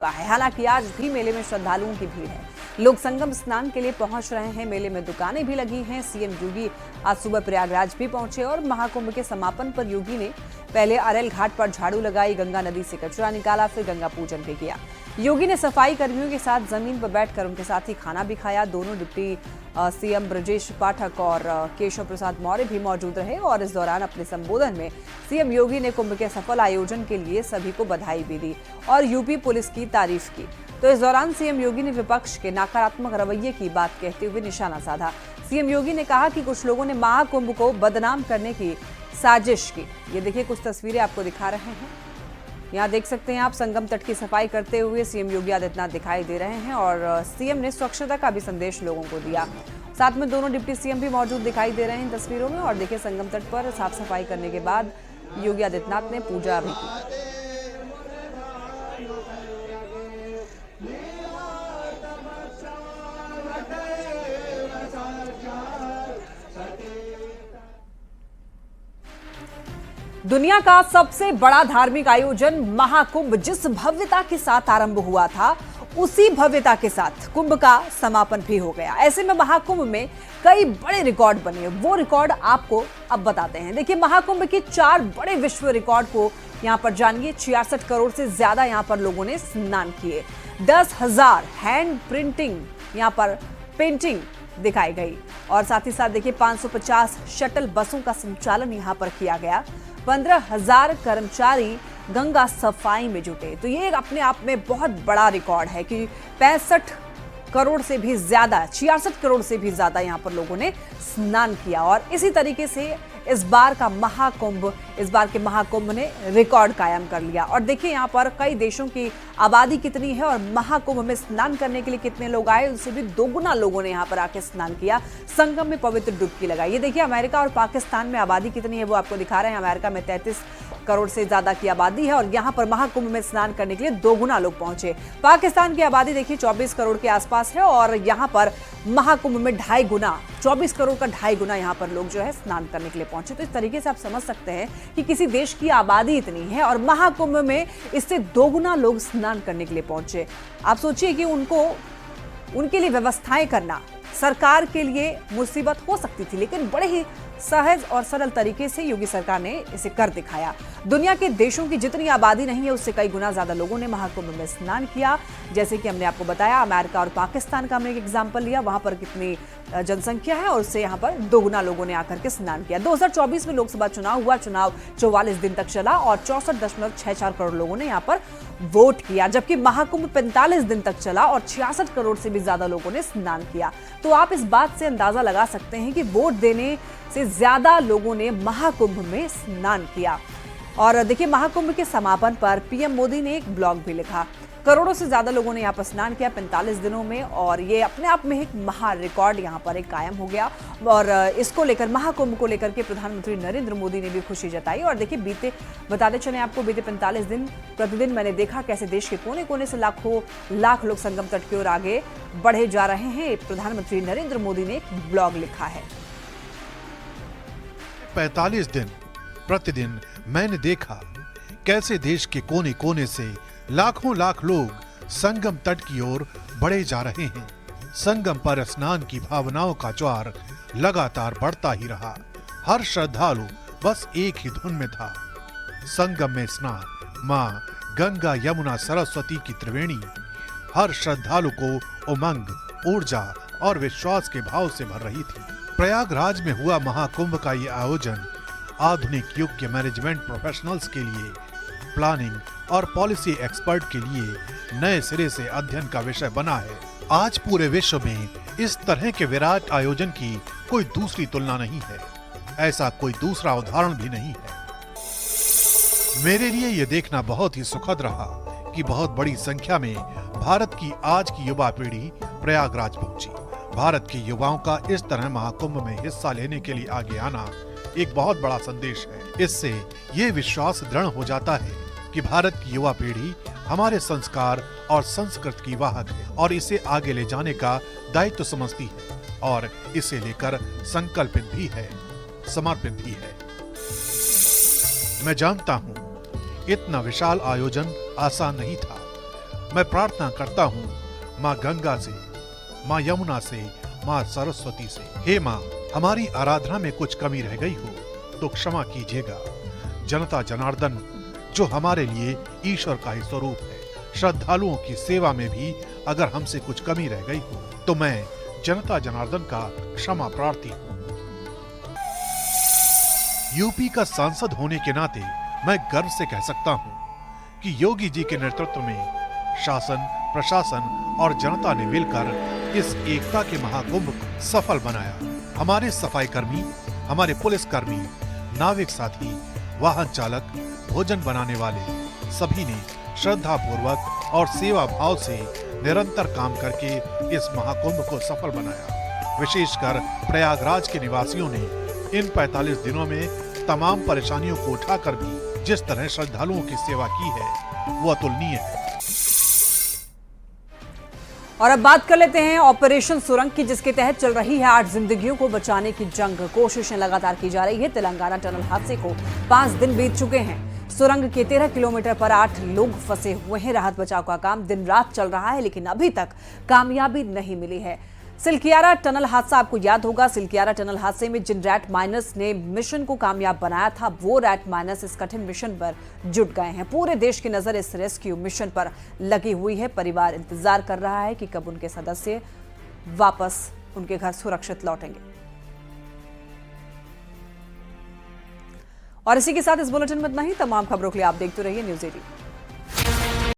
है। हालांकि आज भी मेले में श्रद्धालुओं की भीड़ है। लोग संगम स्नान के लिए पहुंच रहे हैं। मेले में दुकानें भी लगी हैं। सीएम योगी आज सुबह प्रयागराज भी पहुंचे और महाकुंभ के समापन पर योगी ने पहले अरेल घाट पर झाड़ू लगाई, गंगा नदी से कचरा निकाला, फिर गंगा पूजन भी किया। योगी ने सफाई कर्मियों के साथ जमीन पर बैठकर उनके साथ ही खाना भी खाया। दोनों डिप्टी सीएम ब्रजेश पाठक और केशव प्रसाद मौर्य भी मौजूद रहे और इस दौरान अपने संबोधन में सीएम योगी ने कुंभ के सफल आयोजन के लिए सभी को बधाई भी दी और यूपी पुलिस की तारीफ की। तो इस दौरान सीएम योगी ने विपक्ष के नकारात्मक रवैये की बात कहते हुए निशाना साधा। सीएम योगी ने कहा कि कुछ लोगों ने महाकुंभ को बदनाम करने की साजिश की। ये देखिए, कुछ तस्वीरें आपको दिखा रहे हैं। यहाँ देख सकते हैं आप, संगम तट की सफाई करते हुए सीएम योगी आदित्यनाथ दिखाई दे रहे हैं और सीएम ने स्वच्छता का भी संदेश लोगों को दिया। साथ में दोनों डिप्टी सीएम भी मौजूद दिखाई दे रहे हैं तस्वीरों में। और देखिए, संगम तट पर साफ सफाई करने के बाद योगी आदित्यनाथ ने पूजा भी की। दुनिया का सबसे बड़ा धार्मिक आयोजन महाकुंभ जिस भव्यता के साथ आरंभ हुआ था, उसी भव्यता के साथ कुंभ का समापन भी हो गया। ऐसे में महाकुंभ में कई बड़े रिकॉर्ड बने। वो रिकॉर्ड आपको अब बताते हैं। देखिए, महाकुंभ के 4 बड़े विश्व रिकॉर्ड को यहां पर जानिए। 66 करोड़ से ज्यादा यहां पर लोगों ने स्नान किए। 10,000 हैंड प्रिंटिंग यहां पर पेंटिंग दिखाई गई और साथ ही साथ देखिए 550 शटल बसों का संचालन यहां पर किया गया। 15,000 कर्मचारी गंगा सफाई में जुटे। तो ये अपने आप में बहुत बड़ा रिकॉर्ड है कि 65 करोड़ से भी ज्यादा, 66 करोड़ से भी ज्यादा यहां पर लोगों ने स्नान किया। और इसी तरीके से इस बार के महाकुंभ ने रिकॉर्ड कायम कर लिया। और देखिए, यहाँ पर कई देशों की आबादी कितनी है और महाकुंभ में स्नान करने के लिए कितने लोग आए, उससे भी दोगुना लोगों ने यहाँ पर आके स्नान किया, संगम में पवित्र डुबकी लगाई। ये देखिए, अमेरिका और पाकिस्तान में आबादी कितनी है वो आपको दिखा रहे हैं। अमेरिका में 33 करोड़ से ज्यादा की आबादी है और यहाँ पर महाकुंभ में स्नान करने के लिए दोगुना लोग पहुंचे। पाकिस्तान की आबादी देखिए 24 करोड़ के आसपास है और यहाँ पर महाकुंभ में 2.5 गुना, 24 करोड़ का 2.5 गुना यहाँ पर लोग जो है स्नान करने के लिए पहुंचे। तो इस तरीके से आप समझ सकते हैं कि किसी देश की आबादी इतनी है और महाकुंभ में इससे दोगुना लोग स्नान करने के लिए पहुंचे। आप सोचिए कि उनके लिए व्यवस्थाएं करना सरकार के लिए मुसीबत हो सकती थी, लेकिन बड़े ही सहज और सरल तरीके से योगी सरकार ने इसे कर दिखाया। दुनिया के देशों की जितनी आबादी नहीं है, उससे कई गुना ज्यादा लोगों ने महाकुंभ में स्नान किया। जैसे कि हमने आपको बताया, अमेरिका और पाकिस्तान का हमने एक एग्जाम्पल लिया, वहां पर कितनी जनसंख्या है और उससे यहाँ पर दोगुना लोगों ने आकर के स्नान किया। 2024 में लोकसभा चुनाव हुआ। चुनाव 44 दिन तक चला और 64.64 करोड़ लोगों ने यहाँ पर वोट किया, जबकि महाकुंभ 45 दिन तक चला और 66 करोड़ से भी ज्यादा लोगों ने स्नान किया। तो आप इस बात से अंदाजा लगा सकते हैं कि वोट देने से ज्यादा लोगों ने महाकुंभ में स्नान किया। और देखिए, महाकुंभ के समापन पर पीएम मोदी ने एक ब्लॉग भी लिखा। करोड़ों से ज्यादा लोगों ने यहाँ पर स्नान किया 45 दिनों में और ये अपने आप में एक महा रिकॉर्ड यहाँ पर एक कायम हो गया। और इसको लेकर, महाकुंभ को लेकर के प्रधानमंत्री नरेंद्र मोदी ने भी खुशी जताई। और देखिए, बताते चले आपको, बीते 45 दिन प्रतिदिन मैंने देखा कैसे देश के कोने कोने से लाख लोग संगम तट की ओर आगे बढ़े जा रहे हैं। प्रधानमंत्री नरेंद्र मोदी ने एक ब्लॉग लिखा है। 45 दिन प्रतिदिन मैंने देखा कैसे देश के कोने कोने से लाखों लाख लोग संगम तट की ओर बढ़े जा रहे हैं। संगम पर स्नान की भावनाओं का ज्वार लगातार बढ़ता ही रहा। हर श्रद्धालु बस एक ही धुन में था, संगम में स्नान, माँ गंगा यमुना सरस्वती की त्रिवेणी हर श्रद्धालु को उमंग, ऊर्जा और विश्वास के भाव से भर रही थी। प्रयागराज में हुआ महाकुंभ का ये आयोजन आधुनिक युग के मैनेजमेंट प्रोफेशनल्स के लिए, प्लानिंग और पॉलिसी एक्सपर्ट के लिए नए सिरे से अध्ययन का विषय बना है। आज पूरे विश्व में इस तरह के विराट आयोजन की कोई दूसरी तुलना नहीं है। ऐसा कोई दूसरा उदाहरण भी नहीं है। मेरे लिए यह देखना बहुत ही सुखद रहा कि बहुत बड़ी संख्या में भारत की आज की युवा पीढ़ी प्रयागराज पहुंची। भारत के युवाओं का इस तरह महाकुंभ में हिस्सा लेने के लिए आगे आना एक बहुत बड़ा संदेश है। इससे ये विश्वास दृढ़ हो जाता है कि भारत की युवा पीढ़ी हमारे संस्कार और संस्कृति की वाहक है और इसे आगे ले जाने का दायित्व समझती है और इसे लेकर संकल्पित भी है, समर्पित भी है। मैं जानता हूं इतना विशाल आयोजन आसान नहीं था। मैं प्रार्थना करता हूँ माँ गंगा से, माँ यमुना से, माँ सरस्वती से, हे माँ, हमारी आराधना में कुछ कमी रह गई हो तो क्षमा कीजिएगा। जनता जनार्दन जो हमारे लिए ईश्वर का ही स्वरूप है, श्रद्धालुओं की सेवा में भी अगर हमसे कुछ कमी रह गई हो तो मैं जनता जनार्दन का क्षमा प्रार्थी हूँ। यूपी का सांसद होने के नाते मैं गर्व से कह सकता हूँ कि योगी जी के नेतृत्व में शासन, प्रशासन और जनता ने मिलकर इस एकता के महाकुंभ को सफल बनाया। हमारे सफाई कर्मी, हमारे पुलिस कर्मी, नाविक साथी, वाहन चालक, भोजन बनाने वाले सभी ने श्रद्धा पूर्वक और सेवा भाव से निरंतर काम करके इस महाकुंभ को सफल बनाया। विशेषकर प्रयागराज के निवासियों ने इन 45 दिनों में तमाम परेशानियों को उठाकर भी जिस तरह श्रद्धालुओं की सेवा की है वो अतुलनीय है। और अब बात कर लेते हैं ऑपरेशन सुरंग की, जिसके तहत चल रही है 8 जिंदगियों को बचाने की जंग। कोशिशें लगातार की जा रही है। तेलंगाना टनल हादसे को 5 दिन बीत चुके हैं। सुरंग के 13 किलोमीटर पर 8 लोग फंसे हुए हैं। राहत बचाव का काम दिन रात चल रहा है, लेकिन अभी तक कामयाबी नहीं मिली है। सिलकियारा टनल हादसा आपको याद होगा। सिलकियारा टनल हादसे में जिन रैट माइनर्स ने मिशन को कामयाब बनाया था, वो रैट माइनर्स इस कठिन मिशन पर जुट गए हैं। पूरे देश की नजर इस रेस्क्यू मिशन पर लगी हुई है। परिवार इंतजार कर रहा है कि कब उनके सदस्य वापस उनके घर सुरक्षित लौटेंगे। और इसी के साथ इस बुलेटिन में इतना ही। तमाम खबरों के लिए आप देखते रहिए न्यूज़ 18।